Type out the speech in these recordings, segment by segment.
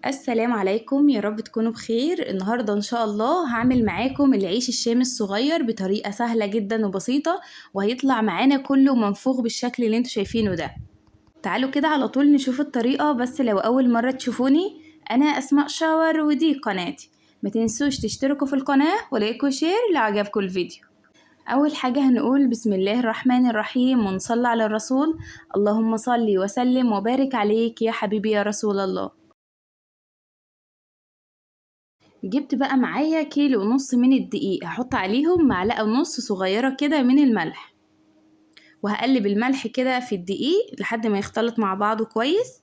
السلام عليكم، يا رب تكونوا بخير. النهاردة إن شاء الله هعمل معاكم العيش الشامي الصغير بطريقة سهلة جدا وبسيطة، وهيطلع معانا كله منفوخ بالشكل اللي انتوا شايفينه ده. تعالوا كده على طول نشوف الطريقة. بس لو أول مرة تشوفوني، أنا أسماء شاور ودي قناتي. ما تنسوش تشتركوا في القناة ولايك وشير لو عجبكم الفيديو. أول حاجة هنقول بسم الله الرحمن الرحيم ونصلي على الرسول. اللهم صل وسلم وبارك عليك يا حبيبي يا رسول الله. جبت بقى معايا 1.5 كيلو من الدقيق، هحط عليهم 1.5 معلقة صغيرة كده من الملح، وهقلب الملح كده في الدقيق لحد ما يختلط مع بعضه كويس.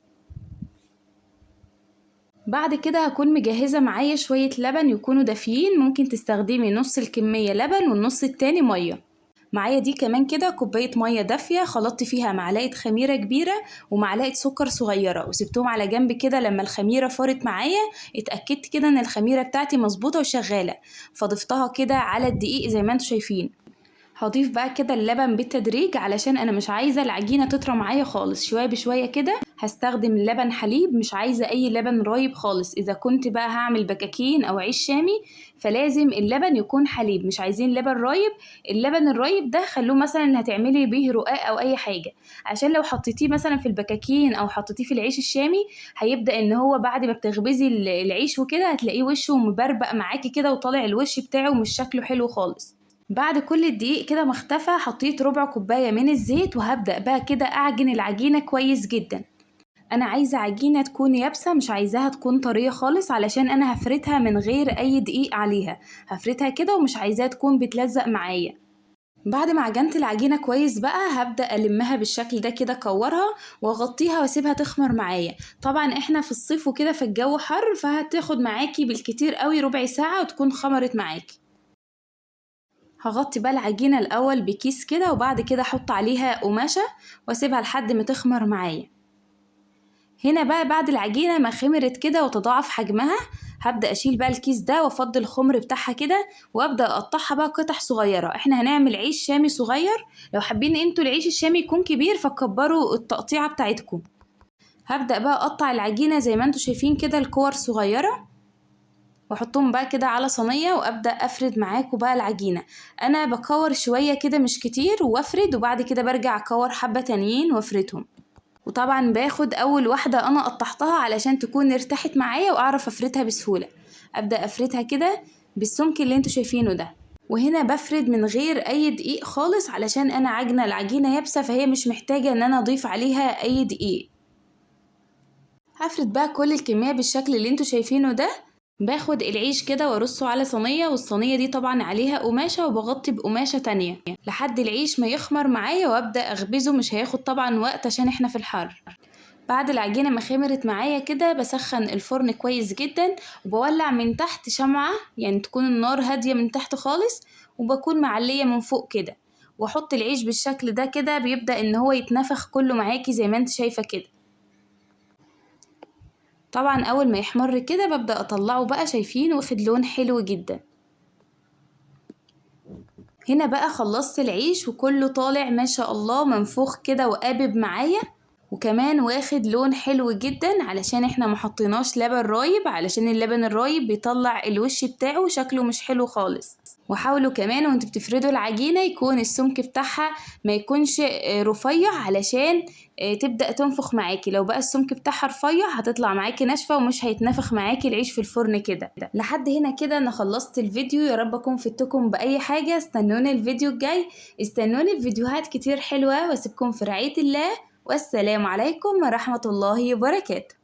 بعد كده هكون مجهزة معايا شوية لبن يكونوا دافيين، ممكن تستخدمي نص الكمية لبن والنص التاني مية. معايا دي كمان كده كوباية مية دافية، خلطت فيها معلقة خميرة كبيرة ومعلقة سكر صغيرة وسبتهم على جنب كده. لما الخميرة فارت معايا اتأكدت كده ان الخميرة بتاعتي مظبوطة وشغالة، فضفتها كده على الدقيق زي ما انتوا شايفين. هضيف بقى كده اللبن بالتدريج علشان انا مش عايزة العجينة تطرى معايا خالص، شوية بشوية كده. هستخدم لبن حليب، مش عايزة اي لبن رايب خالص. اذا كنت بقى هعمل بكاكين او عيش شامي فلازم اللبن يكون حليب، مش عايزين لبن رايب. اللبن الرايب ده خلوه مثلا اللي هتعملي بيه رقاق او اي حاجة، عشان لو حطيتيه مثلا في البكاكين او حطيتيه في العيش الشامي هيبدأ ان هو بعد ما بتخبزي العيش وكده هتلاقيه وشه مبربق معاكي كده وطالع الوش بتاعه مش شكله حلو خالص. بعد كل الدقيق كده ما اختفى حطيت ربع كوباية من الزيت، وهبدأ بقى كده أعجن العجينة كويس جدا. أنا عايزة عجينة تكون يابسة، مش عايزاها تكون طرية خالص، علشان أنا هفردها من غير أي دقيق عليها. هفردها كده ومش عايزاها تكون بتلزق معايا. بعد ما عجنت العجينة كويس بقى هبدأ ألمها بالشكل ده كده، كورها واغطيها واسيبها تخمر معايا. طبعا احنا في الصيف وكده في الجو حر، فهتاخد معاكي بالكتير قوي ربع ساعة وتكون خمرت معاكي. هغطي بقى العجينة الأول بكيس كده، وبعد كده أحط عليها قماشة وأسيبها لحد ما تخمر معايا. هنا بقى بعد العجينة ما خمرت كده وتضاعف حجمها، هبدأ أشيل بقى الكيس ده وأفضي الخمر بتاعها كده، وأبدأ أقطعها بقى قطع صغيرة. احنا هنعمل عيش شامي صغير، لو حابين انتوا العيش الشامي يكون كبير فكبروا التقطيعة بتاعتكم. هبدأ بقى أقطع العجينة زي ما انتوا شايفين كده لكور صغيرة، واحطهم بقى كده على صينية وابدأ افرد معاكم بقى العجينة. انا بكور شوية كده مش كتير وافرد، وبعد كده برجع اكور حبة تانيين وافردهم. وطبعا باخد اول واحدة انا قطعتها علشان تكون ارتاحت معايا واعرف افردها بسهولة. ابدأ افردها كده بالسمك اللي انتوا شايفينه ده. وهنا بفرد من غير اي دقيق خالص، علشان انا عجنة العجينة يابسة فهي مش محتاجة ان انا اضيف عليها اي دقيق. هفرد بقى كل الكمية بالشكل اللي انتوا شايفينه ده. باخد العيش كده وارصه على صينية، والصينية دي طبعا عليها قماشة وبغطي بقماشة تانية لحد العيش ما يخمر معايا، وابدأ اخبزه. مش هياخد طبعا وقت عشان احنا في الحر. بعد العجينة ما خمرت معايا كده بسخن الفرن كويس جدا، وبولع من تحت شمعة، يعني تكون النار هادية من تحت خالص، وبكون معلية من فوق كده. واحط العيش بالشكل ده كده، بيبدأ ان هو يتنفخ كله معاكي زي ما انت شايفة كده. طبعا اول ما يحمر كده ببدأ اطلعه بقى، شايفين واخد لون حلو جدا. هنا بقى خلصت العيش وكله طالع ما شاء الله منفوخ كده وقابب معايا، وكمان واخد لون حلو جدا علشان احنا محطيناش لبن رايب، علشان اللبن الرايب بيطلع الوش بتاعه شكله مش حلو خالص. وحاولوا كمان وانتوا بتفردوا العجينة يكون السمك بتاعها ما يكونش رفيع، علشان تبدأ تنفخ معاكي. لو بقى السمك بتاعها رفيع هتطلع معاكي ناشفة ومش هيتنفخ معاكي العيش في الفرن كده. لحد هنا كده انا خلصت الفيديو، يا رب اكون فدتكم بأي حاجة. استنوني الفيديو الجاي، استنوني بفيديوهات كتير حلوة، واسيبكم في رعاية الله، والسلام عليكم ورحمة الله وبركاته.